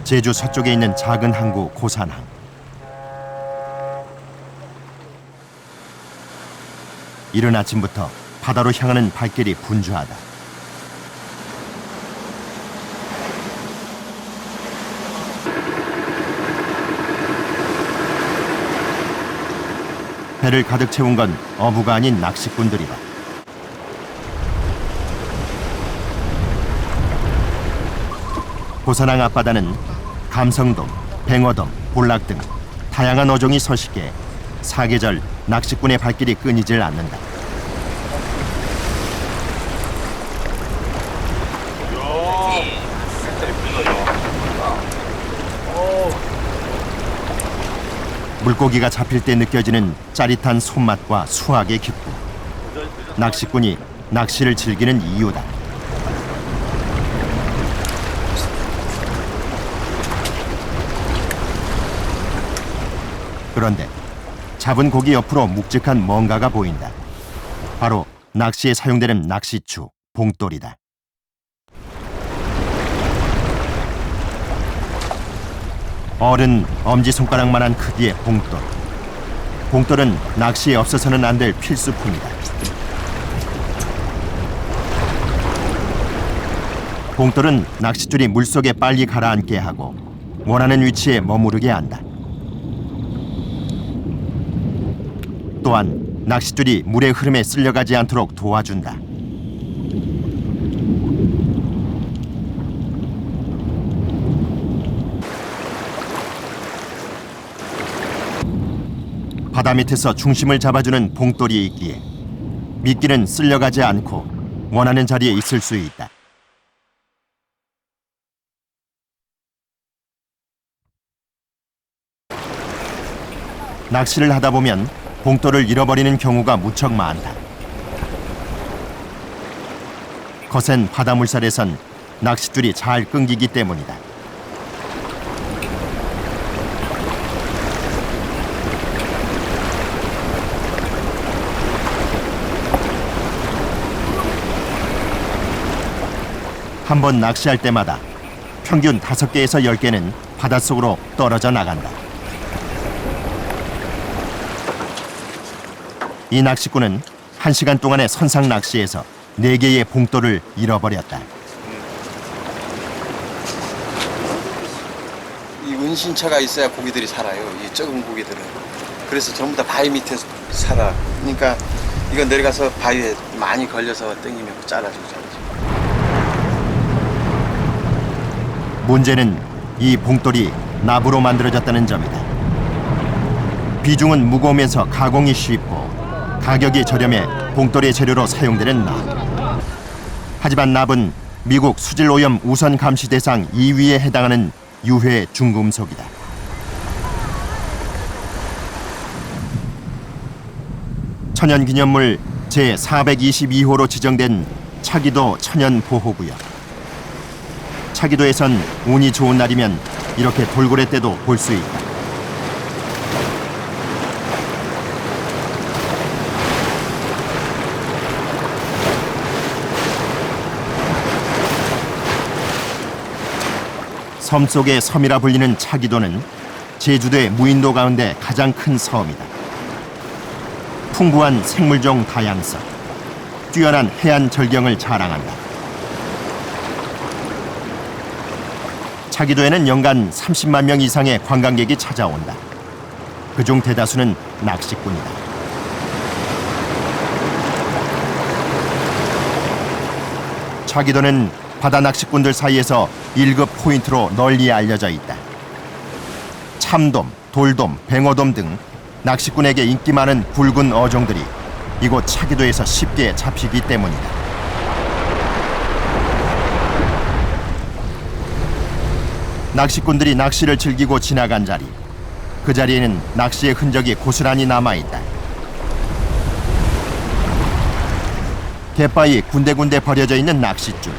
제주 서쪽에 있는 작은 항구 고산항. 이른 아침부터 바다로 향하는 발길이 분주하다. 배를 가득 채운 건 어부가 아닌 낚시꾼들이다. 고산항 앞바다는 감성돔, 뱅어돔, 볼락 등 다양한 어종이 서식해 사계절 낚시꾼의 발길이 끊이질 않는다. 물고기가 잡힐 때 느껴지는 짜릿한 손맛과 수확의 기쁨. 낚시꾼이 낚시를 즐기는 이유다. 그런데 잡은 고기 옆으로 묵직한 뭔가가 보인다. 바로 낚시에 사용되는 낚시추, 봉돌이다. 어른 엄지손가락만한 크기의 봉돌. 봉돌은 낚시에 없어서는 안 될 필수품이다. 봉돌은 낚싯줄이 물속에 빨리 가라앉게 하고 원하는 위치에 머무르게 한다. 또한 낚싯줄이 물의 흐름에 쓸려가지 않도록 도와준다. 바다 밑에서 중심을 잡아주는 봉돌이 있기에 미끼는 쓸려가지 않고 원하는 자리에 있을 수 있다. 낚시를 하다 보면 봉돌을 잃어버리는 경우가 무척 많다. 거센 바다 물살에선 낚싯줄이 잘 끊기기 때문이다. 한 번 낚시할 때마다 평균 5개에서 10개는 바닷속으로 떨어져 나간다. 이 낚시꾼은 1시간 동안의 선상 낚시에서 4개의 봉돌을 잃어버렸다. 이 은신처가 있어야 고기들이 살아요. 이 적은 고기들은. 그래서 전부 다 바위 밑에 살아. 그러니까 이건 내려가서 바위에 많이 걸려서 땡기면 잘라주죠. 문제는 이 봉돌이 납으로 만들어졌다는 점이다. 비중은 무거우면서 가공이 쉽고 가격이 저렴해 봉돌의 재료로 사용되는 납. 하지만 납은 미국 수질오염 우선 감시 대상 2위에 해당하는 유해 중금속이다. 천연기념물 제422호로 지정된 차기도 천연보호구역. 차기도에선 운이 좋은 날이면 이렇게 돌고래 떼도 볼 수 있다. 섬 속의 섬이라 불리는 차기도는 제주도의 무인도 가운데 가장 큰 섬이다. 풍부한 생물종 다양성, 뛰어난 해안 절경을 자랑한다. 차기도에는 연간 30만 명 이상의 관광객이 찾아온다. 그중 대다수는 낚시꾼이다. 차기도는 바다 낚시꾼들 사이에서 1급 포인트로 널리 알려져 있다. 참돔, 돌돔, 뱅어돔 등 낚시꾼에게 인기 많은 굵은 어종들이 이곳 차기도에서 쉽게 잡히기 때문이다. 낚시꾼들이 낚시를 즐기고 지나간 자리, 그 자리에는 낚시의 흔적이 고스란히 남아있다. 갯바위 군데군데 버려져 있는 낚싯줄.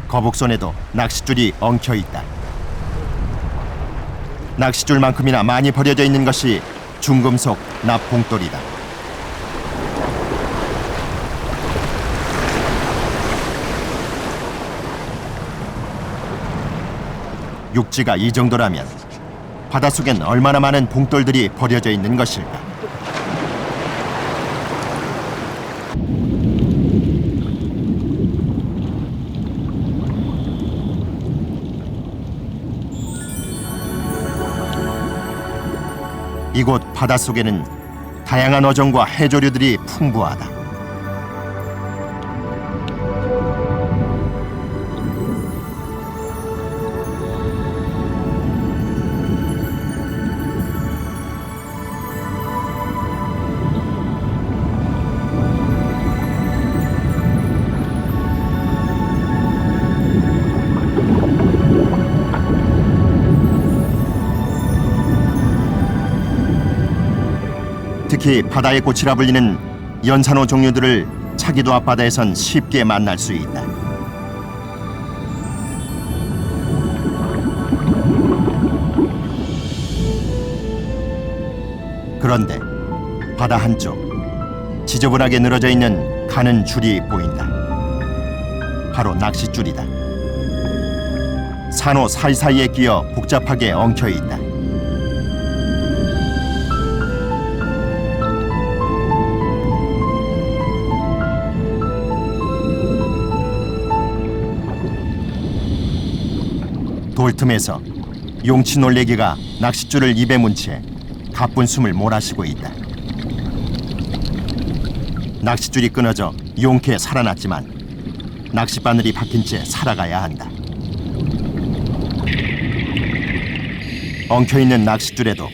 거북손에도 낚싯줄이 엉켜있다. 낚싯줄만큼이나 많이 버려져 있는 것이 중금속 납봉돌이다. 육지가 이 정도라면 바닷속엔 얼마나 많은 봉돌들이 버려져 있는 것일까. 이곳 바닷속에는 다양한 어종과 해조류들이 풍부하다. 특히 바다의 꽃이라 불리는 연산호 종류들을 차기도 앞바다에선 쉽게 만날 수 있다. 그런데 바다 한쪽 지저분하게 늘어져 있는 가는 줄이 보인다. 바로 낚싯줄이다. 산호 사이사이에 끼어 복잡하게 엉켜 있다. 돌틈에서 용치 놀래기가 낚싯줄을 입에 문 채 가쁜 숨을 몰아쉬고 있다. 낚싯줄이 끊어져 용케 살아났지만 낚싯바늘이 박힌 채 살아가야 한다. 엉켜있는 낚싯줄에도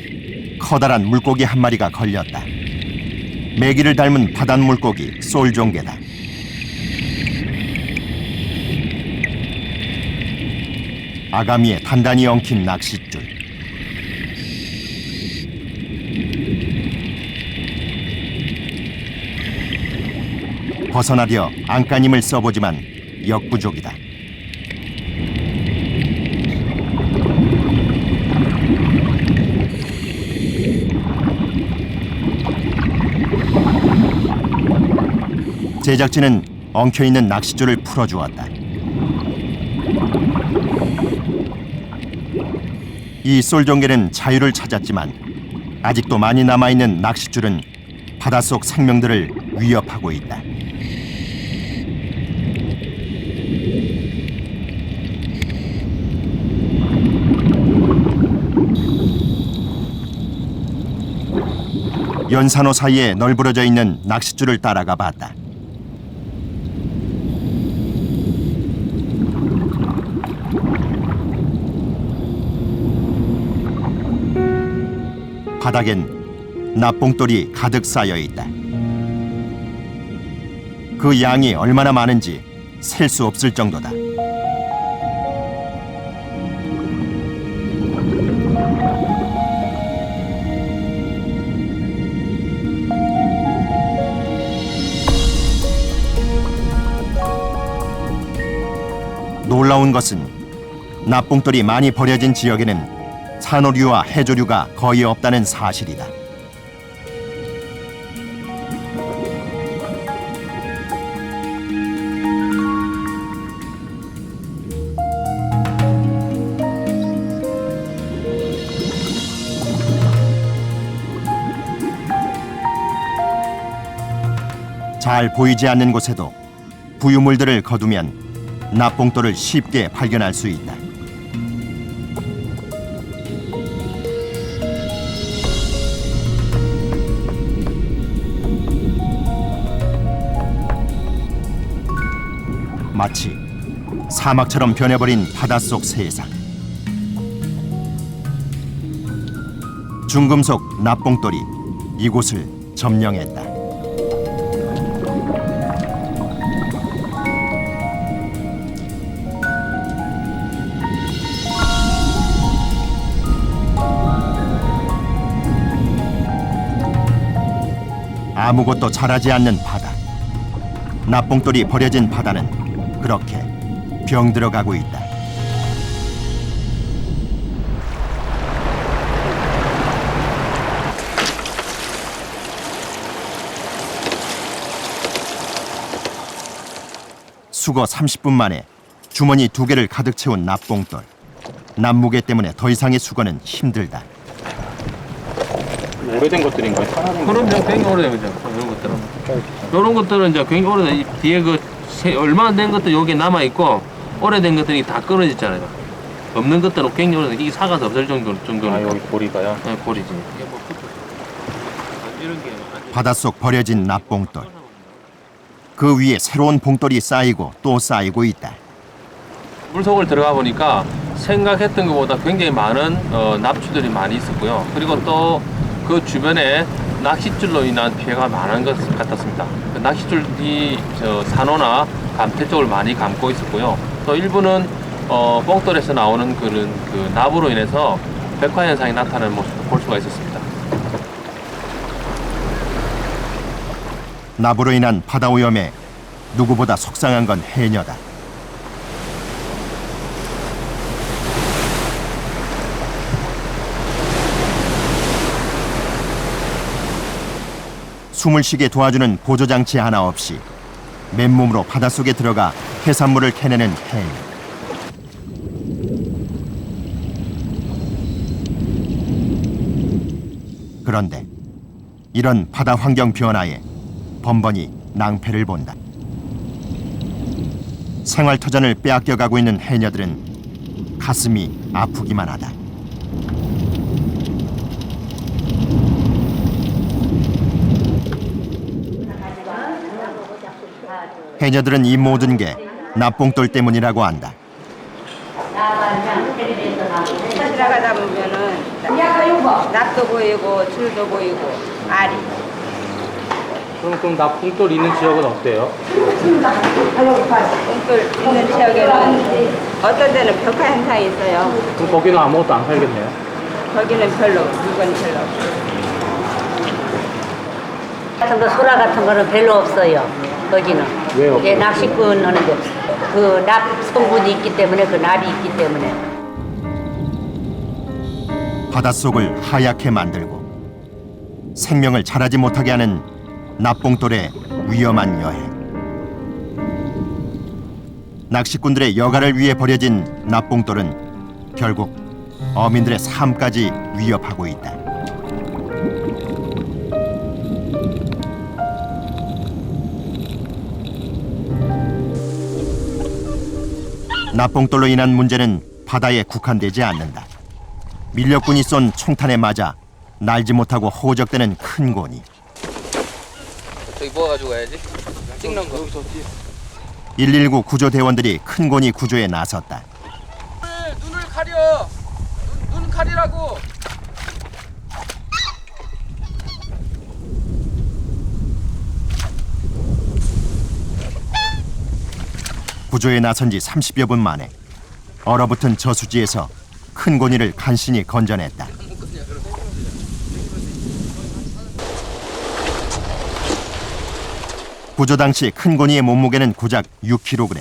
커다란 물고기 한 마리가 걸렸다. 메기를 닮은 바닷물고기 쏠종개다. 아가미에 단단히 엉킨 낚싯줄. 벗어나려 안간힘을 써보지만 역부족이다. 제작진은 엉켜있는 낚싯줄을 풀어주었다. 이 쏠종개는 자유를 찾았지만 아직도 많이 남아있는 낚싯줄은 바닷속 생명들을 위협하고 있다. 연산호 사이에 널브러져 있는 낚싯줄을 따라가 봤다. 바닥엔 납봉돌이 가득 쌓여 있다. 그 양이 얼마나 많은지 셀 수 없을 정도다. 놀라운 것은 납봉돌이 많이 버려진 지역에는 산호류와 해조류가 거의 없다는 사실이다. 잘 보이지 않는 곳에도 부유물들을 거두면 납봉돌을 쉽게 발견할 수 있다. 마치 사막처럼 변해버린 바닷속 세상. 중금속 납봉돌이 이곳을 점령했다. 아무것도 자라지 않는 바다. 납봉돌이 버려진 바다는 그렇게 병들어가고 있다. 수거 30분 만에 주머니 2개를 가득 채운 납봉돌. 납무게 때문에 더 이상의 수거는 힘들다. 오래된 것들인가요? 그럼 굉장히 오래된 거죠. 이런 것들은. 이런 것들은 이제 굉장히 오래된 이 뒤에 얼마나 된 것도 여기 남아 있고 오래된 것들이 다 끊어졌잖아요. 없는 것들은 굉장히 오래된 이게 사가서 없을 정도니까. 아, 여기 고리가요? 네, 고리지. 이게 뭐 이런 게 바닷속 버려진 납봉돌. 그 위에 새로운 봉돌이 쌓이고 또 쌓이고 있다. 물속을 들어가 보니까 생각했던 것보다 굉장히 많은 납추들이 많이 있었고요. 그리고 또 그 주변에 낚싯줄로 인한 피해가 많은 것 같았습니다. 그 낚싯줄이 산호나 감태 쪽을 많이 감고 있었고요. 또 일부는 뽕돌에서 나오는 그런 그 납으로 인해서 백화 현상이 나타나는 모습을 볼 수가 있었습니다. 납으로 인한 바다 오염에 누구보다 속상한 건 해녀다. 숨을 쉬게 도와주는 보조장치 하나 없이 맨몸으로 바닷속에 들어가 해산물을 캐내는 해녀. 그런데 이런 바다 환경 변화에 번번이 낭패를 본다. 생활터전을 빼앗겨가고 있는 해녀들은 가슴이 아프기만 하다. 해녀들은 이 모든 게 납봉돌 때문이라고 한다. 지나가다 보면은 납도 보이고 줄도 보이고 알이. 그럼 납봉돌 있는 지역은 어때요? 뽕돌 있는 지역에는 어떤 데는 벽화 현상이 있어요. 그럼 거기는 아무것도 안 살겠네요? 거기는 별로 물건이 별로 없어요. 같은 거 소라 같은 거는 별로 없어요. 거기는. 왜요? 예, 낚시꾼 하는데 그 납 성분이 있기 때문에 그 납이 있기 때문에. 바닷속을 하얗게 만들고 생명을 자라지 못하게 하는 납봉돌의 위험한 여행. 낚시꾼들의 여가를 위해 버려진 납봉돌은 결국 어민들의 삶까지 위협하고 있다. 납봉돌로 인한 문제는 바다에 국한되지 않는다. 밀렵꾼이 쏜 총탄에 맞아 날지 못하고 호적되는 큰 고니. 저기 모아가지고 가야지. 찍는 거. 119 구조대원들이 큰 고니 구조에 나섰다. 눈을 가려. 눈 가리라고. 구조에 나선 지 30여 분 만에 얼어붙은 저수지에서 큰 고니를 간신히 건져냈다. 구조 당시 큰 고니의 몸무게는 고작 6kg.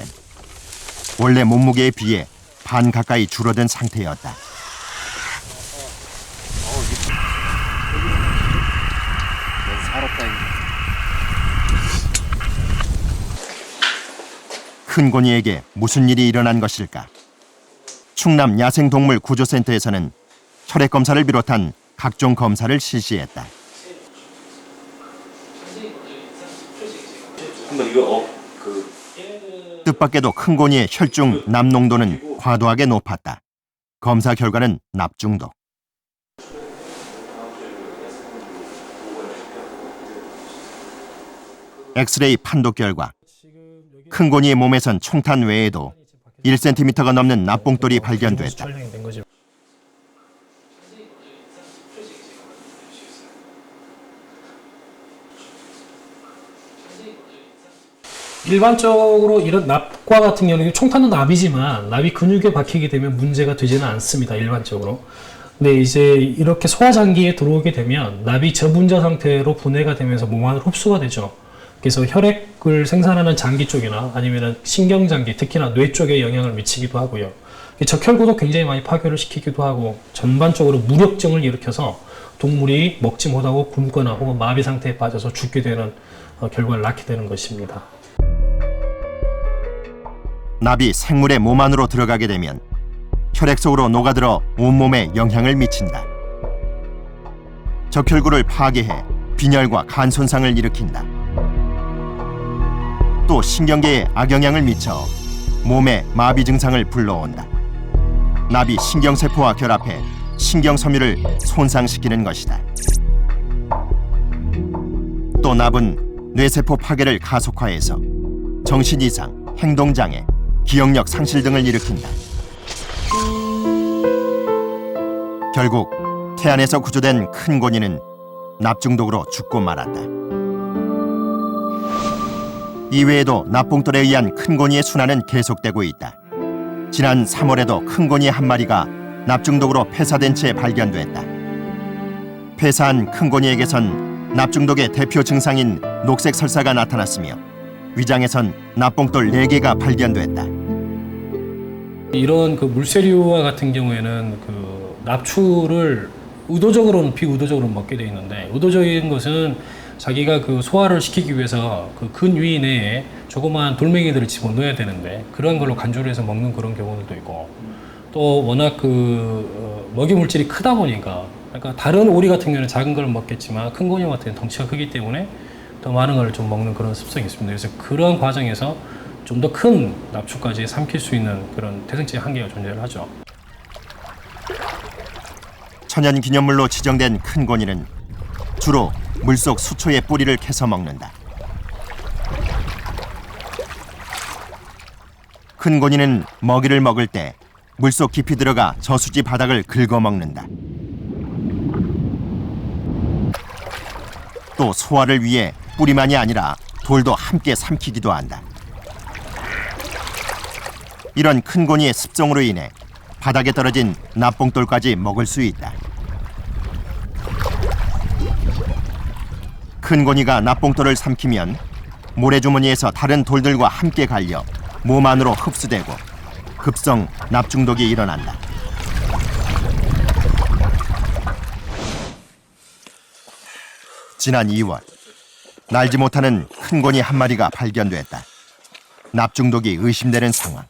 원래 몸무게에 비해 반 가까이 줄어든 상태였다. 큰 고니에게 무슨 일이 일어난 것일까? 충남 야생동물 구조센터에서는 혈액 검사를 비롯한 각종 검사를 실시했다. 뜻밖에도 큰 고니의 혈중 납 농도는 과도하게 높았다. 검사 결과는 납중독. 엑스레이 판독 결과 큰 고니의 몸에선 총탄 외에도 1cm가 넘는 납봉돌이 발견됐다. 일반적으로 이런 납과 같은 경우는 총탄도 납이지만 납이 근육에 박히게 되면 문제가 되지는 않습니다. 일반적으로. 근데 이제 이렇게 소화장기에 들어오게 되면 납이 저분자 상태로 분해가 되면서 몸 안으로 흡수가 되죠. 그래서 혈액을 생산하는 장기 쪽이나 아니면 신경장기, 특히나 뇌 쪽에 영향을 미치기도 하고요. 적혈구도 굉장히 많이 파괴를 시키기도 하고 전반적으로 무력증을 일으켜서 동물이 먹지 못하고 굶거나 혹은 마비 상태에 빠져서 죽게 되는 결과를 낳게 되는 것입니다. 납이 생물의 몸 안으로 들어가게 되면 혈액 속으로 녹아들어 온몸에 영향을 미친다. 적혈구를 파괴해 빈혈과 간 손상을 일으킨다. 또 신경계에 악영향을 미쳐 몸에 마비 증상을 불러온다. 납이 신경세포와 결합해 신경섬유를 손상시키는 것이다. 또 납은 뇌세포 파괴를 가속화해서 정신이상, 행동장애, 기억력 상실 등을 일으킨다. 결국 태안에서 구조된 큰 고니는 납중독으로 죽고 말았다. 이외에도 납봉돌에 의한 큰 고니의 순환은 계속되고 있다. 지난 3월에도 큰 고니 한 마리가 납중독으로 폐사된 채 발견됐다. 폐사한 큰 고니에게선 납중독의 대표 증상인 녹색 설사가 나타났으며 위장에선 납봉돌 4개가 발견됐다. 이런 그 물세류와 같은 경우에는 그 납추를 의도적으로는 비의도적으로 먹게 돼 있는데, 의도적인 것은 자기가 그 소화를 시키기 위해서 그 근위 내에 조그마한 돌멩이들을 집어넣어야 되는데 그런 걸로 간주를 해서 먹는 그런 경우도 있고, 또 워낙 그 먹이 물질이 크다 보니까, 그러니까 다른 오리 같은 경우는 작은 걸 먹겠지만 큰 고니 같은 경우는 덩치가 크기 때문에 더 많은 걸 좀 먹는 그런 습성이 있습니다. 그래서 그러한 과정에서 좀 더 큰 납추까지 삼킬 수 있는 그런 태생적인 한계가 존재를 하죠. 천연기념물로 지정된 큰 고니는 주로 물속 수초의 뿌리를 캐서 먹는다. 큰 고니는 먹이를 먹을 때 물속 깊이 들어가 저수지 바닥을 긁어먹는다. 또 소화를 위해 뿌리만이 아니라 돌도 함께 삼키기도 한다. 이런 큰 고니의 습성으로 인해 바닥에 떨어진 납봉돌까지 먹을 수 있다. 큰 고니가 납봉돌을 삼키면 모래주머니에서 다른 돌들과 함께 갈려 몸 안으로 흡수되고 급성 납중독이 일어난다. 지난 2월 날지 못하는 큰 고니 한 마리가 발견됐다. 납중독이 의심되는 상황.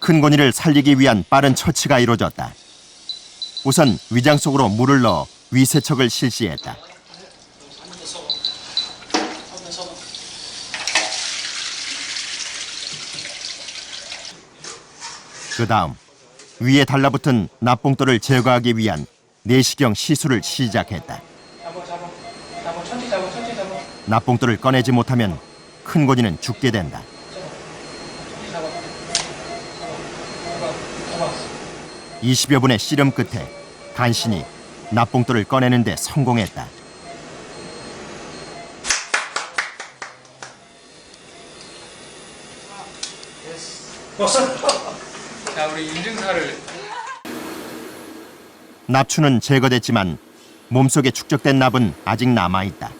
큰 고니를 살리기 위한 빠른 처치가 이루어졌다. 우선 위장 속으로 물을 넣어 위세척을 실시했다. 그 다음 위에 달라붙은 납봉돌을 제거하기 위한 내시경 시술을 시작했다. 납봉돌을 꺼내지 못하면 큰 고니는 죽게 된다. 20여 분의 씨름 끝에 간신히 납봉돌을 꺼내는 데 성공했다. 자, 우리 인증사를. 납추는 제거됐지만 몸속에 축적된 납은 아직 남아있다.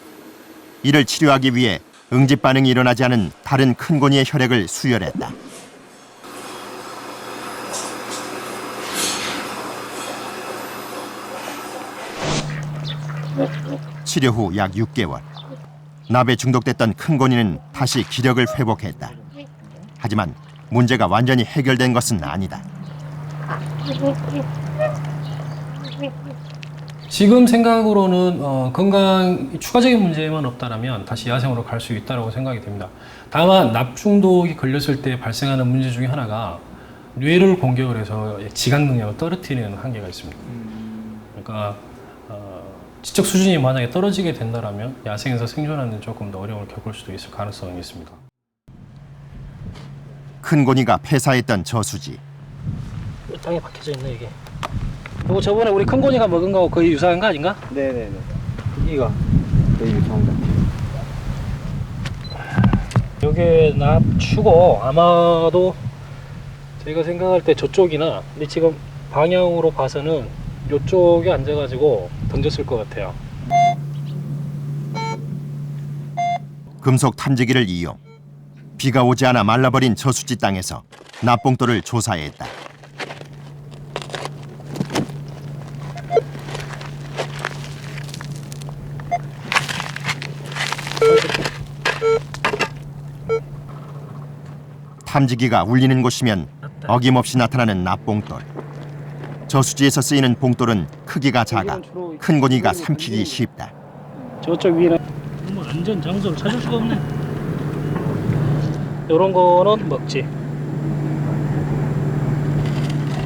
이를 치료하기 위해 응집 반응이 일어나지 않은 다른 큰 고니의 혈액을 수혈했다. 치료 후 약 6개월. 납에 중독됐던 큰 고니는 다시 기력을 회복했다. 하지만 문제가 완전히 해결된 것은 아니다. 지금 생각으로는 건강 추가적인 문제만 없다라면 다시 야생으로 갈 수 있다고 생각이 됩니다. 다만 납중독이 걸렸을 때 발생하는 문제 중에 하나가 뇌를 공격을 해서 지각 능력을 떨어뜨리는 한계가 있습니다. 그러니까 지적 수준이 만약에 떨어지게 된다면 야생에서 생존하는 데 조금 더 어려움을 겪을 수도 있을 가능성이 있습니다. 큰 고니가 폐사했던 저수지. 땅에 박혀져 있네 이게. 이거 저번에 우리 큰 고니가 먹은 거하고 거의 유사한 거 아닌가? 네네네. 여기가 네, 유사한 것 같아요. 여기에 납추고 아마도 저희가 생각할 때 저쪽이나, 근데 지금 방향으로 봐서는 이쪽에 앉아가지고 던졌을 것 같아요. 금속 탐지기를 이용 비가 오지 않아 말라버린 저수지 땅에서 납봉돌을 조사했다. 탐지기가 울리는 곳이면 어김없이 나타나는 납봉돌. 저수지에서 쓰이는 봉돌은 크기가 작아 큰 고기가 삼키기 쉽다. 저쪽 위는 뭐 안전 장소를 찾을 수가 없네. 이런 거는 먹지.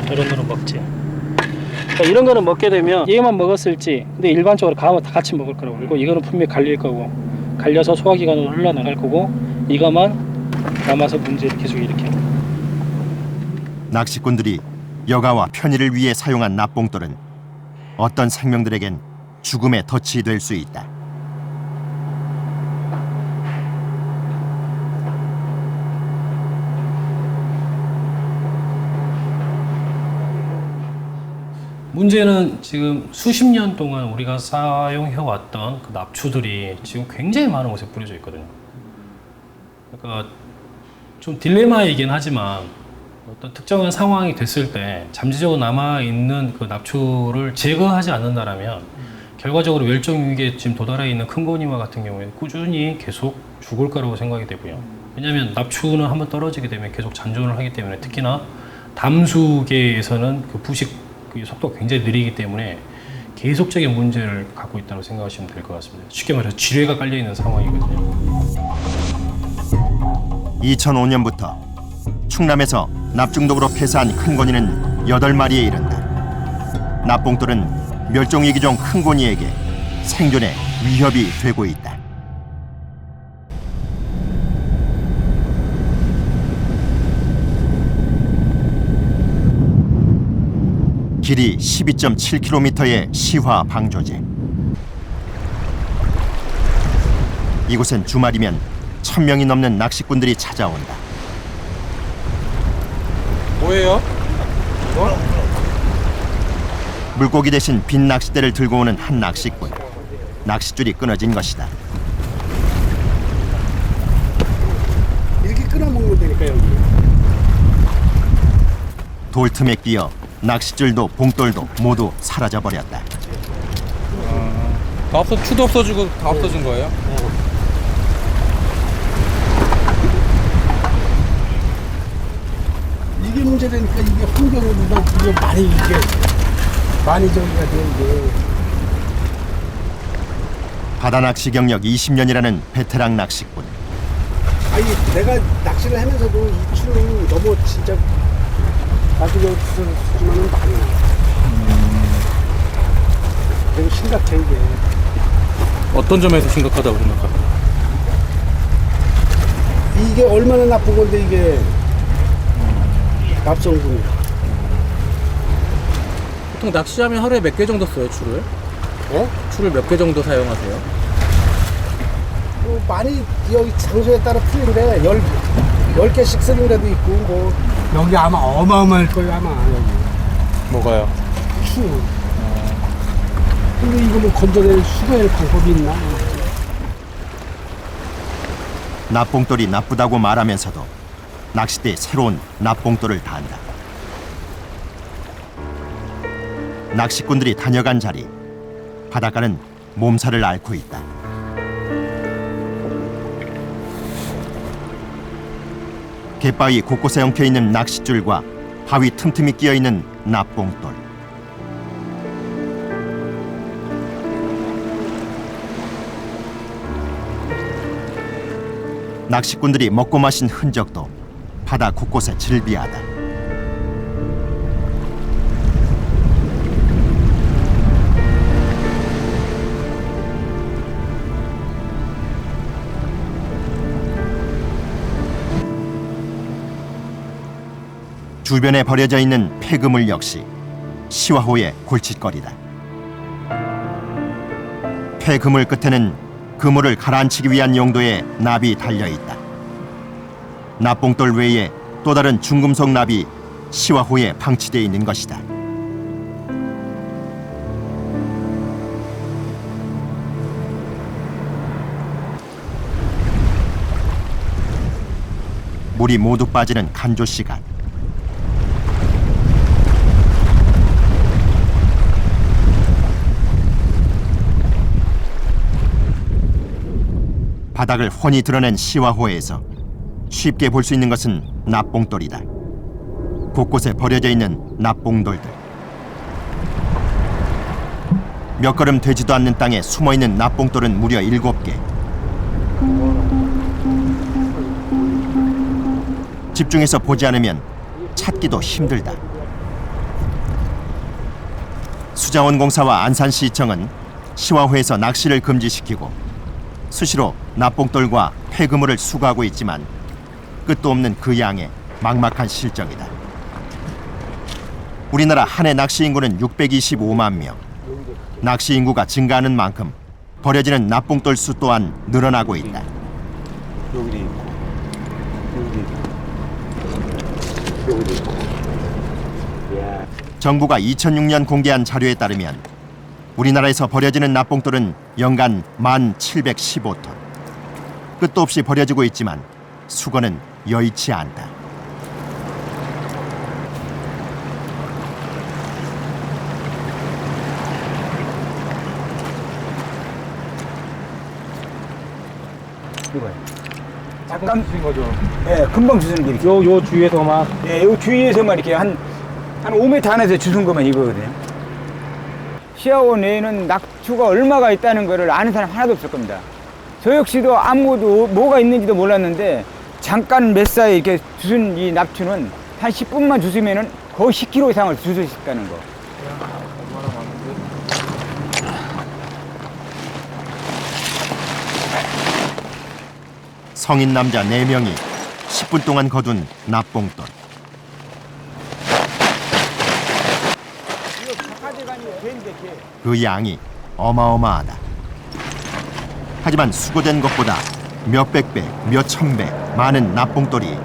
이런 거는 먹지. 그러니까 이런 거는 먹게 되면 얘만 먹었을지, 근데 일반적으로 감은 다 같이 먹을 거라고. 그리고 이거는 분명히 갈릴 거고, 갈려서 소화기관으로 흘러나갈 거고, 이거만 남아서 문제를 계속 일으켜. 낚시꾼들이 여가와 편의를 위해 사용한 납봉돌은 어떤 생명들에겐 죽음의 덫이 될 수 있다. 문제는 지금 수십 년 동안 우리가 사용해왔던 그 납추들이 지금 굉장히 많은 곳에 뿌려져 있거든요. 그러니까 좀 딜레마이긴 하지만 어떤 특정한 상황이 됐을 때 잠재적으로 남아있는 그 납추를 제거하지 않는다면 결과적으로 멸종 위기에 지금 도달해 있는 큰 고니와 같은 경우에 꾸준히 계속 죽을 거라고 생각이 되고요. 왜냐하면 납추는 한번 떨어지게 되면 계속 잔존을 하기 때문에, 특히나 담수계에서는 그 부식 그 속도가 굉장히 느리기 때문에 계속적인 문제를 갖고 있다고 생각하시면 될 것 같습니다. 쉽게 말해서 지뢰가 깔려 있는 상황이거든요. 2005년부터 충남에서 납중독으로 폐사한 큰 고니는 8마리에 이른다. 납봉돌은 멸종위기종 큰 고니에게 생존에 위협이 되고 있다. 길이 12.7km의 시화 방조제. 이곳엔 주말이면 1000명이 넘는 낚시꾼들이 찾아온다. 뭐예요? 물고기 대신 빈 낚싯대를 들고 오는 한 낚시꾼. 낚싯줄이 끊어진 것이다. 이렇게 끊어먹는 데니까 여기. 돌틈에 끼어 낚싯줄도 봉돌도 모두 사라져버렸다. 추도 없어지고 다 없어진 거예요? 이게 문제되니까 이게 환경으로도 이게 많이 저기가 되는데. 바다 낚시 경력 20년이라는 베테랑 낚시꾼. 아니 내가 낚시를 하면서도 이 추는 너무 진짜 나중에 수준만은 많이 나. 되게 심각해 이게. 어떤 점에서 심각하다고 생각합니까? 이게 얼마나 나쁜 건데 이게 납성분이. 보통 낚시하면 하루에 몇 개 정도 써요, 추를? 추를 몇 개 정도 사용하세요? 많이 여기 장소에 따라 틀린데 10개씩 쓰는 데도 있고 뭐 여기 아마 어마어마할 거예요 아마 여기. 뭐가요? 추. 근데 이거 뭐 건져낼 수거할 방법이 있나? 납봉돌이 나쁘다고 말하면서도 낚싯대에 새로운 납봉돌을 단다. 낚시꾼들이 다녀간 자리, 바닷가는 몸살을 앓고 있다. 갯바위 곳곳에 엉켜있는 낚싯줄과 바위 틈틈이 끼어있는 납봉돌. 납치꾼들이 먹고 마신 흔적도 바다 곳곳에 즐비하다. 주변에 버려져 있는 폐그물 역시 시화호의 골칫거리다. 폐그물 끝에는 그물을 가라앉히기 위한 용도의 납이 달려있다. 납봉돌 외에 또 다른 중금속 납이 시화호에 방치되어 있는 것이다. 물이 모두 빠지는 간조 시간. 바닥을 훤히 드러낸 시화호에서 쉽게 볼 수 있는 것은 납봉돌이다. 곳곳에 버려져 있는 납봉돌들. 몇 걸음 되지도 않는 땅에 숨어있는 납봉돌은 무려 7개. 집중해서 보지 않으면 찾기도 힘들다. 수자원공사와 안산시청은 시화호에서 낚시를 금지시키고 수시로 납봉돌과 폐그물을 수거하고 있지만 끝도 없는 그 양의 막막한 실정이다. 우리나라 한 해 낚시 인구는 625만 명. 낚시 인구가 증가하는 만큼 버려지는 납봉돌 수 또한 늘어나고 있다. 여기도 있고, 여기도 있고. 이야. 정부가 2006년 공개한 자료에 따르면 우리나라에서 버려지는 납봉돌은 연간 1,715톤. 끝도 없이 버려지고 있지만 수거는 여의치 않다. 잠깐 주신 거죠? 예, 금방 주시는 게 이렇게. 요 주위에서만? 예, 요 주위에서만 이렇게 한 5m 안에서 주신 것만 이거거든요. 시야호 내에는 낙추가 얼마가 있다는 거를 아는 사람 하나도 없을 겁니다. 저 역시도 아무도 뭐가 있는지도 몰랐는데 잠깐 몇 사이 이렇게 주신 이 낙추는 한 10분만 주시면은 거의 10kg 이상을 주실 수 있다는 거. 성인 남자 4명이 10분 동안 거둔 납봉돌. 그 양이 어마어마하다. 하지만 수거된 것보다 몇백 배, 몇천 배 많은 납봉돌이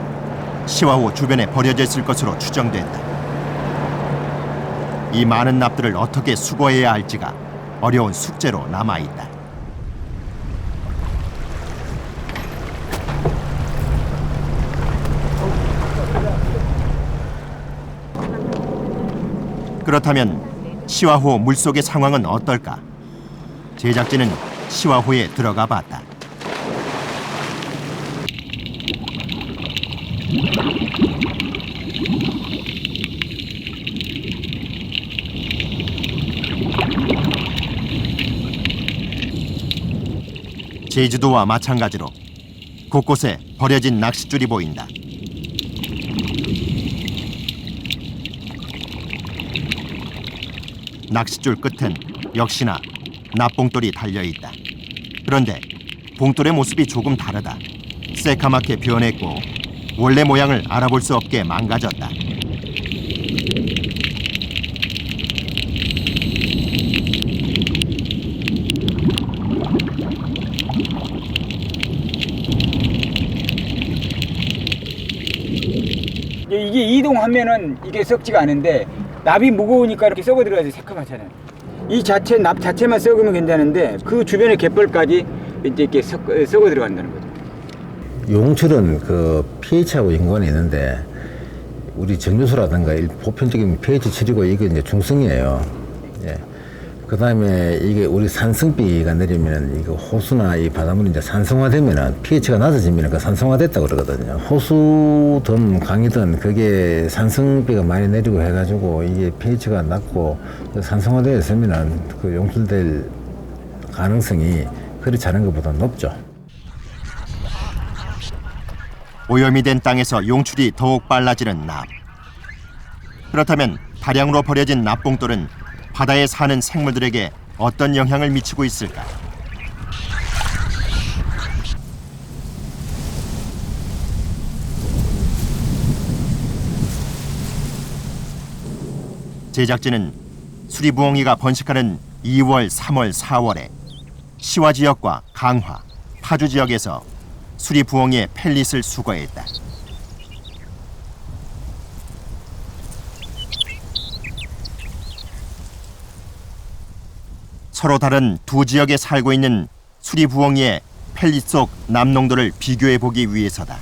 시화호 주변에 버려져 있을 것으로 추정된다. 이 많은 납들을 어떻게 수거해야 할지가 어려운 숙제로 남아있다. 그렇다면 시화호 물속의 상황은 어떨까? 제작진은 시화호에 들어가 봤다. 제주도와 마찬가지로 곳곳에 버려진 낚싯줄이 보인다. 낚싯줄 끝엔 역시나 납봉돌이 달려있다. 그런데 봉돌의 모습이 조금 다르다. 새카맣게 변했고 원래 모양을 알아볼 수 없게 망가졌다. 이게 이동하면은 이게 썩지가 않은데 납이 무거우니까 이렇게 썩어 들어가지 새카맣잖아요. 이 자체 납 자체만 썩으면 괜찮은데 그 주변의 갯벌까지 이제 이렇게 썩어 들어간다는 거죠. 용출은 그 pH하고 연관이 있는데 우리 정류소라든가 보편적인 pH 7이고 이게 이제 중성이에요. 예. 그 다음에 이게 우리 산성비가 내리면 이거 호수나 이 바닷물이 이제 산성화되면은 pH가 낮아지면 그 산성화됐다고 그러거든요. 호수든 강이든 그게 산성비가 많이 내리고 해가지고 이게 pH가 낮고 산성화되어 있으면은 그 용출될 가능성이 그렇지 않은 것보다 높죠. 오염이 된 땅에서 용출이 더욱 빨라지는 납. 그렇다면 다량으로 버려진 납봉돌은 바다에 사는 생물들에게 어떤 영향을 미치고 있을까? 제작진은 수리부엉이가 번식하는 2월, 3월, 4월에 시화 지역과 강화, 파주 지역에서 수리부엉이의 펠릿을 수거했다. 서로 다른 두 지역에 살고 있는 수리부엉이의 펠릿 속 납농도를 비교해 보기 위해서다.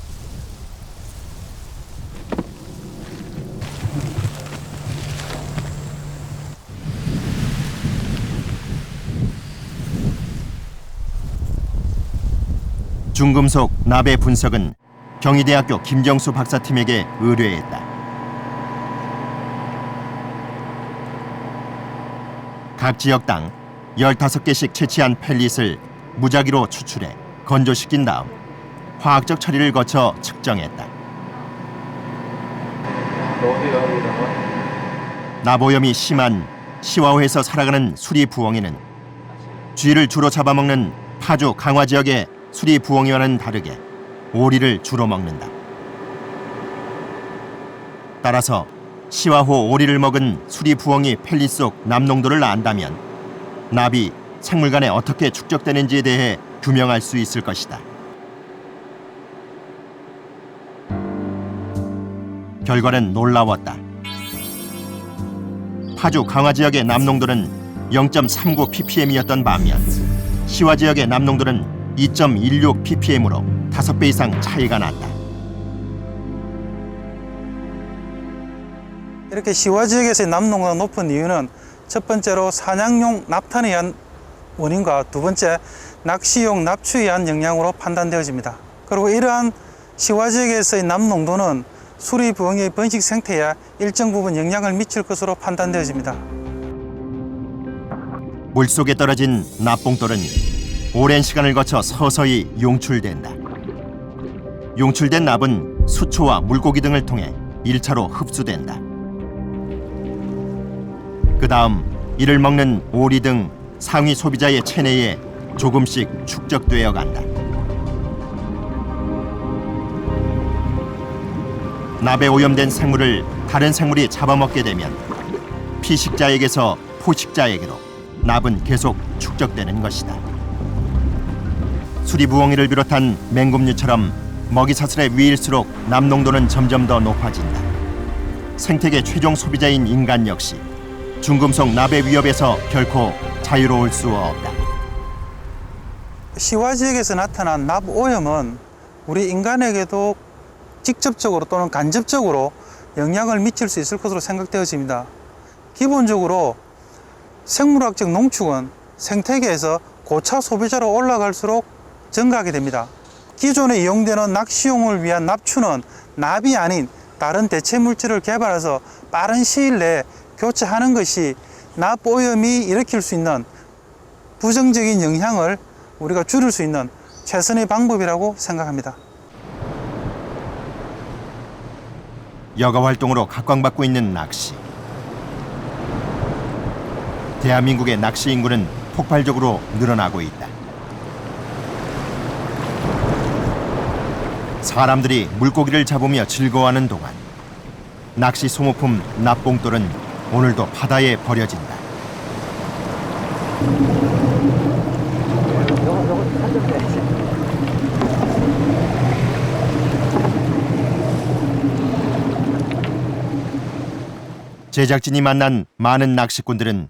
중금속 납의 분석은 경희대학교 김정수 박사팀에게 의뢰했다. 각 지역당 15개씩 채취한 펠릿을 무작위로 추출해 건조시킨 다음 화학적 처리를 거쳐 측정했다. 나보염이 심한 시와호에서 살아가는 수리부엉이는 쥐를 주로 잡아먹는 파주 강화 지역의 수리부엉이와는 다르게 오리를 주로 먹는다. 따라서 시와호 오리를 먹은 수리부엉이 펠릿 속 납농도를 안다면 납이 생물 간에 어떻게 축적되는지에 대해 규명할 수 있을 것이다. 결과는 놀라웠다. 파주 강화 지역의 납농도는 0.39 ppm이었던 반면 시와 지역의 납농도는 2.16 ppm으로 5배 이상 차이가 났다. 이렇게 시와 지역에서의 납농도가 높은 이유는 첫 번째로 사냥용 납탄에 의한 원인과 두 번째 낚시용 납추에 의한 영향으로 판단되어집니다. 그리고 이러한 시와 지역에서의 납농도는 수리부엉이의 번식 생태에 일정 부분 영향을 미칠 것으로 판단되어집니다. 물속에 떨어진 납봉돌은 오랜 시간을 거쳐 서서히 용출된다. 용출된 납은 수초와 물고기 등을 통해 1차로 흡수된다. 그 다음 이를 먹는 오리 등 상위 소비자의 체내에 조금씩 축적되어 간다. 납에 오염된 생물을 다른 생물이 잡아먹게 되면 피식자에게서 포식자에게로 납은 계속 축적되는 것이다. 수리부엉이를 비롯한 맹금류처럼 먹이사슬에 위일수록 납농도는 점점 더 높아진다. 생태계 최종 소비자인 인간 역시 중금속 납의 위협에서 결코 자유로울 수 없다. 시와 지역에서 나타난 납 오염은 우리 인간에게도 직접적으로 또는 간접적으로 영향을 미칠 수 있을 것으로 생각되어집니다. 기본적으로 생물학적 농축은 생태계에서 고차 소비자로 올라갈수록 증가하게 됩니다. 기존에 이용되는 낚시용을 위한 납추는 납이 아닌 다른 대체 물질을 개발해서 빠른 시일 내에 교체하는 것이 납 오염이 일으킬 수 있는 부정적인 영향을 우리가 줄일 수 있는 최선의 방법이라고 생각합니다. 여가 활동으로 각광받고 있는 낚시. 대한민국의 낚시 인구는 폭발적으로 늘어나고 있다. 사람들이 물고기를 잡으며 즐거워하는 동안 낚시 소모품 납봉돌은 오늘도 바다에 버려진다. 제작진이 만난 많은 낚시꾼들은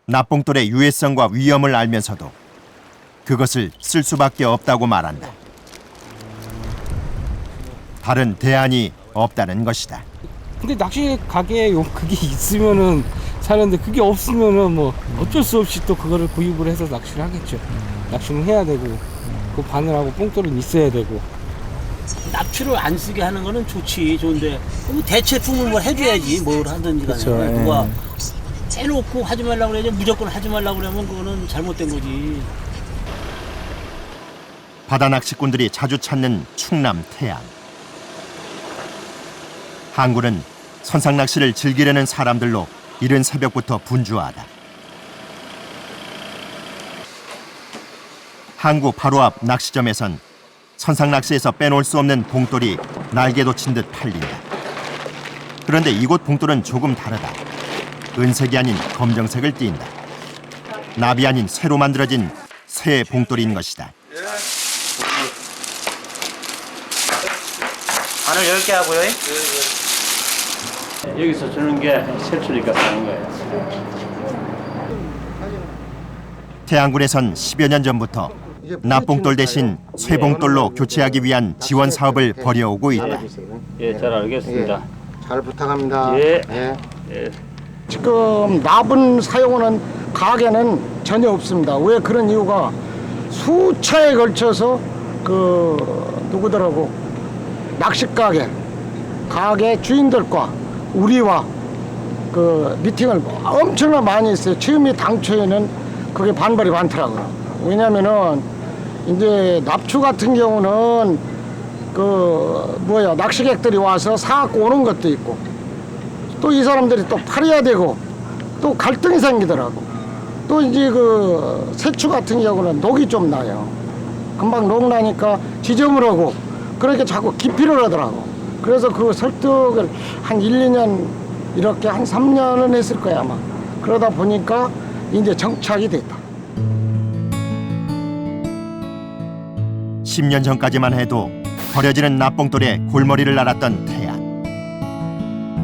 납봉돌의 유해성과 위험을 알면서도 그것을 쓸 수밖에 없다고 말한다. 다른 대안이 없다는 것이다. 근데 낚시 가게에 그게 있으면은 사는데 그게 없으면은 뭐 어쩔 수 없이 또 그거를 구입을 해서 낚시를 하겠죠. 낚시는 해야 되고 그 바늘하고 뽕돌은 있어야 되고. 납치를 안 쓰게 하는 거는 좋은데 대체품을 뭘 해줘야지 뭘 하든지 간에. 그쵸, 누가 해놓고 하지 말라고 그래야지 무조건 하지 말라고 그러면 그거는 잘못된 거지. 바다 낚시꾼들이 자주 찾는 충남 태안. 항구는 선상 낚시를 즐기려는 사람들로 이른 새벽부터 분주하다. 항구 바로 앞 낚시점에선 선상 낚시에서 빼놓을 수 없는 봉돌이 날개 돋친 듯 팔린다. 그런데 이곳 봉돌은 조금 다르다. 은색이 아닌 검정색을 띈다. 납이 아닌 새로 만들어진 새 봉돌인 것이다. 바늘 10개 하고요. 여기서 주는 게 세출이니까 사는 거예요. 태안군에선 10여 년 전부터 납봉돌 대신 쇠봉돌로 교체하기 위한 지원 사업을 벌여오고 있다. 예, 잘 알겠습니다. 잘 부탁합니다. 예. 예. 지금 납은 사용하는 가게는 전혀 없습니다. 왜 그런 이유가 수차에 걸쳐서 누구더라고 낚시가게 가게 주인들과 우리와 그 미팅을 엄청나게 많이 했어요. 처음에 당초에는 그게 반발이 많더라고요. 왜냐면은 이제 납추 같은 경우는 낚시객들이 와서 사갖고 오는 것도 있고 또 이 사람들이 또 팔아야 되고 또 갈등이 생기더라고. 또 이제 그 새추 같은 경우는 녹이 좀 나요. 금방 녹 나니까 지저분하고 하고 그렇게 자꾸 기피를 하더라고. 그래서 그 설득을 한 1, 2년 이렇게 한 3년은 했을 거야 아마. 그러다 보니까 이제 정착이 됐다. 10년 전까지만 해도 버려지는 납봉돌에 골머리를 앓았던 태안.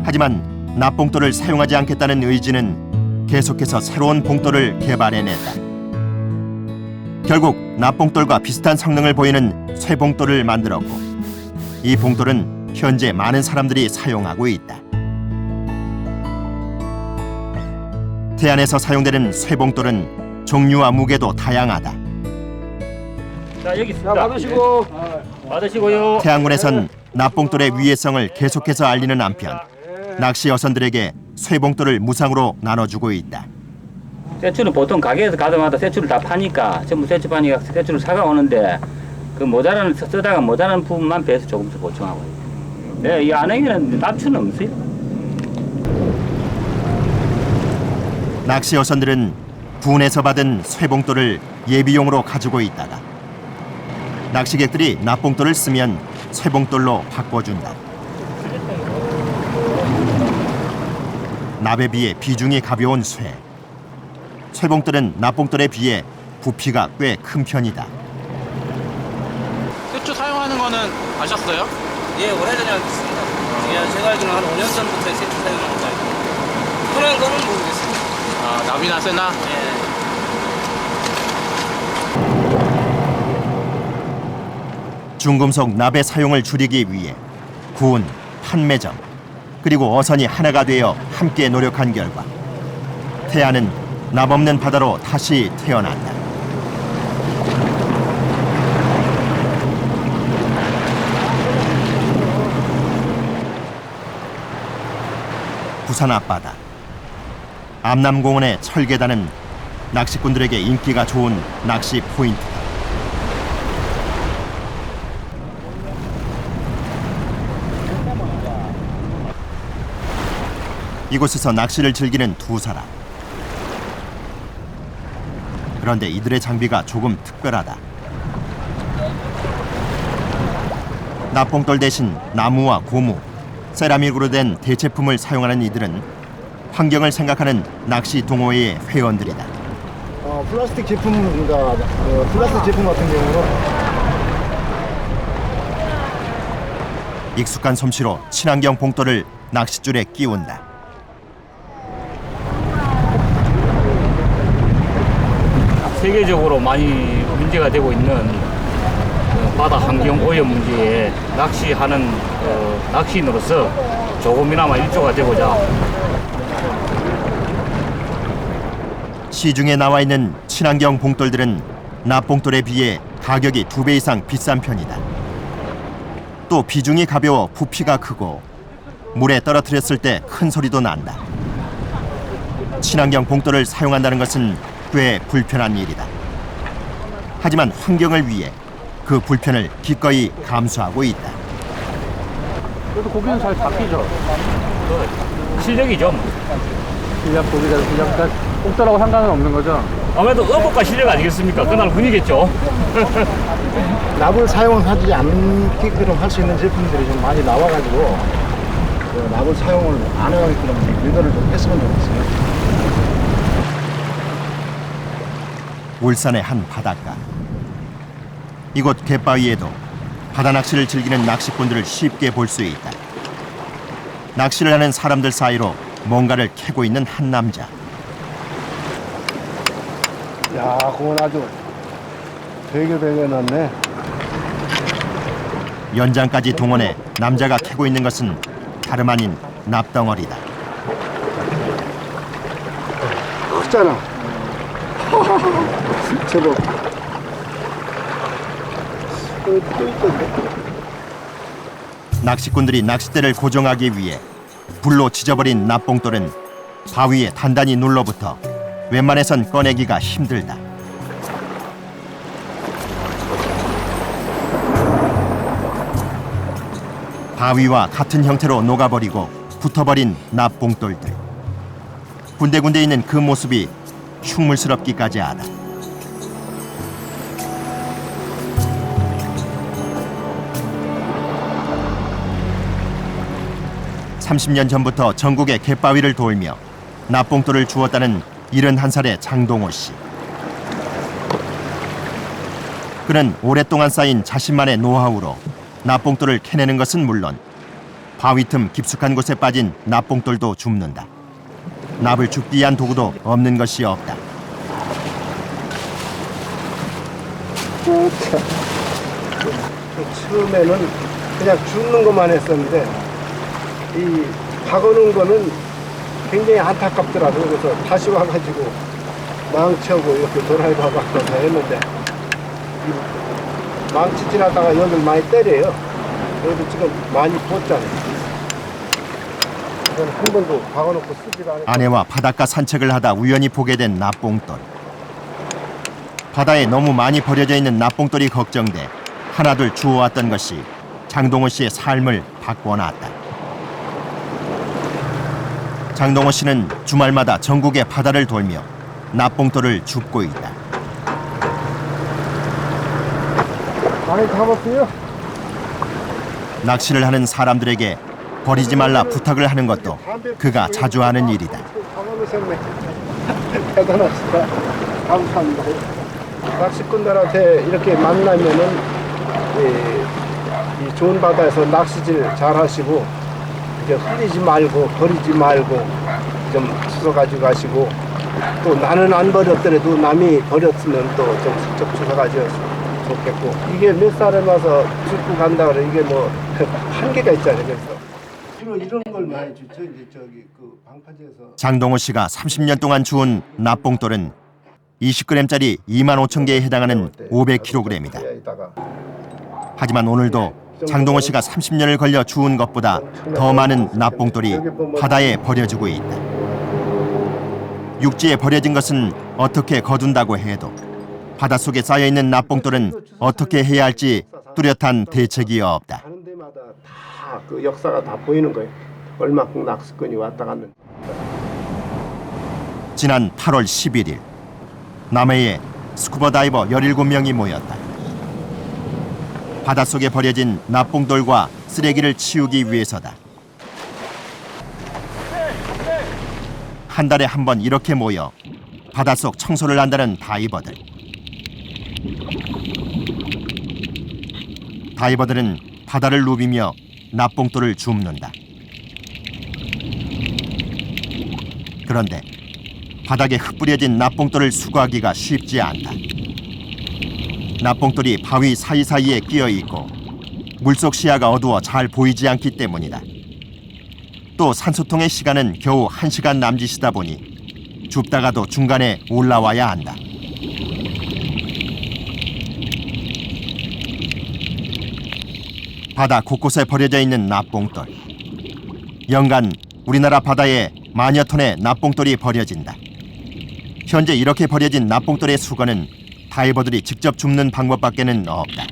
하지만 납봉돌을 사용하지 않겠다는 의지는 계속해서 새로운 봉돌을 개발해냈다. 결국 납봉돌과 비슷한 성능을 보이는 쇠봉돌을 만들었고 이 봉돌은 현재 많은 사람들이 사용하고 있다. 태안에서 사용되는 쇠봉돌은 종류와 무게도 다양하다. 자, 여기 있습니다. 받으시고. 받으시고요. 태안군에선 납봉돌의 위해성을 계속해서 알리는 한편 낚시 여선들에게 쇠봉돌을 무상으로 나눠주고 있다. 새추는 보통 가게에서 가자마자 새추를 다 파니까 전부 새추 파니까 새추를 사가 오는데 그 쓰다가 모자라는 부분만 배에서 조금씩 보충하고 있어요. 네, 이 안에는 납추는 없어요. 낚시 여선들은 군에서 받은 쇠봉돌을 예비용으로 가지고 있다가 낚시객들이 납봉돌을 쓰면 쇠봉돌로 바꿔준다. 납에 비해 비중이 가벼운 쇠. 쇠봉돌은 납봉돌에 비해 부피가 꽤 큰 편이다. 새추 사용하는 거는 아셨어요? 예, 오래전에 알겠습니다. 예, 제가 알기로는 한 5년 전부터 새추 사용하는 거 알고. 흔한 거는 모르겠습니다. 아, 납이나 쇠나? 중금속 납의 사용을 줄이기 위해 군, 판매점, 그리고 어선이 하나가 되어 함께 노력한 결과 태안은 납 없는 바다로 다시 태어난다. 부산 앞바다 암남공원의 철계단은 낚시꾼들에게 인기가 좋은 낚시 포인트다. 이곳에서 낚시를 즐기는 두 사람. 그런데 이들의 장비가 조금 특별하다. 납봉돌 대신 나무와 고무, 세라믹으로 된 대체품을 사용하는 이들은 환경을 생각하는 낚시 동호회의 회원들이다. 플라스틱 제품입니다. 플라스틱 제품 같은 경우는 익숙한 솜씨로 친환경 봉돌을 낚싯줄에 끼운다. 세계적으로 많이 문제가 되고 있는 바다 환경 오염 문제에 낚시하는 낚시인으로서 조금이나마 일조가 되고자 시중에 나와 있는 친환경 봉돌들은 납봉돌에 비해 가격이 2배 이상 비싼 편이다. 또 비중이 가벼워 부피가 크고 물에 떨어뜨렸을 때 큰 소리도 난다. 친환경 봉돌을 사용한다는 것은 꽤 불편한 일이다. 하지만 환경을 위해 그 불편을 기꺼이 감수하고 있다. 그래도 고기는 잘 잡히죠? 실력이죠. 실력, 고기 잘 실력, 꼭다라고 상관은 없는 거죠? 아무래도 어법과 실력 아니겠습니까? 그날 운이겠죠. 납을 사용하지 않게끔 할 수 있는 제품들이 좀 많이 나와가지고 납을 사용을 안 하게끔 유도를 좀 했으면 좋겠어요. 울산의 한 바닷가. 이곳 갯바위에도 바다 낚시를 즐기는 낚시꾼들을 쉽게 볼 수 있다. 낚시를 하는 사람들 사이로 뭔가를 캐고 있는 한 남자. 야, 그건 아주 되게 났네. 연장까지 동원해 남자가 캐고 있는 것은 다름 아닌 납덩어리다. 크잖아. 제법. 낚시꾼들이 낚싯대를 고정하기 위해 불로 지져버린 납봉돌은 바위에 단단히 눌러붙어 웬만해선 꺼내기가 힘들다. 바위와 같은 형태로 녹아버리고 붙어버린 납봉돌들. 군데군데 있는 그 모습이 흉물스럽기까지 하다. (30년) 전부터 전국의 갯바위를 돌며 납봉돌을 주웠다는 71살의 장동호 씨. 그는 오랫동안 쌓인 자신만의 노하우로 납봉돌을 캐내는 것은 물론 바위 틈 깊숙한 곳에 빠진 납봉돌도 줍는다. 납을 줍기 위한 도구도 없는 것이 없다. 처음에는 그냥 줍는 것만 했었는데 이 박아놓은 거는 굉장히 안타깝더라고요. 그래서 다시 와가지고 망치하고 이렇게 도라이버 바꿔서 했는데 이 망치 지나다가 여기를 많이 때려요. 그래도 지금 많이 부었잖아요. 저는 한 번도 박아놓고 쓰지도 않았고. 아내와 바닷가 산책을 하다 우연히 보게 된 납봉돌. 바다에 너무 많이 버려져 있는 납봉돌이 걱정돼 하나둘 주워왔던 것이 장동호 씨의 삶을 바꿔놨다. 장동호 씨는 주말마다 전국의 바다를 돌며 납봉돌을 줍고 있다. 많이 잡았어요? 낚시를 하는 사람들에게 버리지 말라 부탁을 하는 것도 그가 자주 하는 일이다. 잡아놓으셨네. 대단하시다. 감사합니다. 낚시꾼들한테 이렇게 만나면은 이 좋은 바다에서 낚시질 잘 하시고 이제 흘리지 말고 버리지 말고 좀 주워 가지고 가시고 또 나는 안 버렸더라도 남이 버렸으면 또 좀 직접 주워 가지고 좋겠고 이게 몇 살에 와서 줍고 간다 그래 이게 뭐 한계가 있잖아요. 그래서 주로 이런 걸 많이 주죠. 이제 저기 그 방파제에서 장동호 씨가 30년 동안 주운 납봉돌은 20g짜리 25,000개에 해당하는 500kg이다. 하지만 오늘도 장동호 씨가 30년을 걸려 주운 것보다 더 많은 납봉돌이 바다에 버려지고 있다. 육지에 버려진 것은 어떻게 거둔다고 해도 바닷속에 쌓여있는 납봉돌은 어떻게 해야 할지 뚜렷한 대책이 없다. 가는 데마다 다 그 역사가 다 보이는 거예요. 얼마큼 낚시꾼이 왔다 갔는지. 지난 8월 11일 남해에 스쿠버 다이버 17명이 모였다. 바닷속에 버려진 납봉돌과 쓰레기를 치우기 위해서다. 한 달에 한 번 이렇게 모여 바닷속 청소를 한다는 다이버들. 다이버들은 바다를 누비며 납봉돌을 줍는다. 그런데 바닥에 흩뿌려진 납봉돌을 수거하기가 쉽지 않다. 납봉돌이 바위 사이사이에 끼어있고 물속 시야가 어두워 잘 보이지 않기 때문이다. 또 산소통의 시간은 겨우 1시간 남짓이다 보니 줍다가도 중간에 올라와야 한다. 바다 곳곳에 버려져 있는 납봉돌. 연간 우리나라 바다에 만여 톤의 납봉돌이 버려진다. 현재 이렇게 버려진 납봉돌의 수거는 다이버들이 직접 줍는 방법밖에는 없다.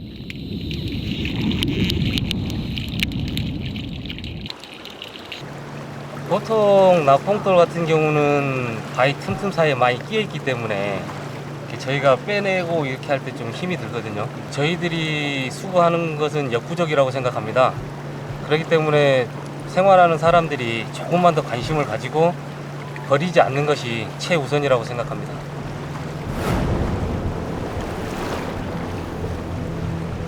보통 납봉돌 같은 경우는 바위 틈틈 사이에 많이 끼어 있기 때문에 저희가 빼내고 이렇게 할 때 좀 힘이 들거든요. 저희들이 수거하는 것은 역부족이라고 생각합니다. 그렇기 때문에 생활하는 사람들이 조금만 더 관심을 가지고 버리지 않는 것이 최우선이라고 생각합니다.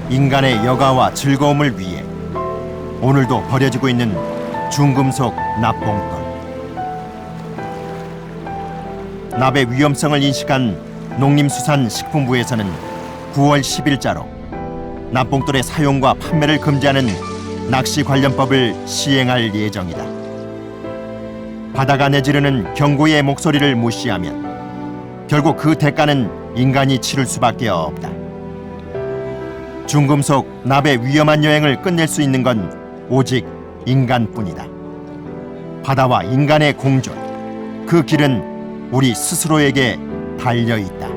인간의 여가와 즐거움을 위해 오늘도 버려지고 있는 중금속 납봉돌. 납의 위험성을 인식한 농림수산식품부에서는 9월 10일자로 납봉돌의 사용과 판매를 금지하는 낚시 관련법을 시행할 예정이다. 바다가 내지르는 경고의 목소리를 무시하면 결국 그 대가는 인간이 치를 수밖에 없다. 중금속 납의 위험한 여행을 끝낼 수 있는 건 오직 인간뿐이다. 바다와 인간의 공존, 그 길은 우리 스스로에게 달려 있다.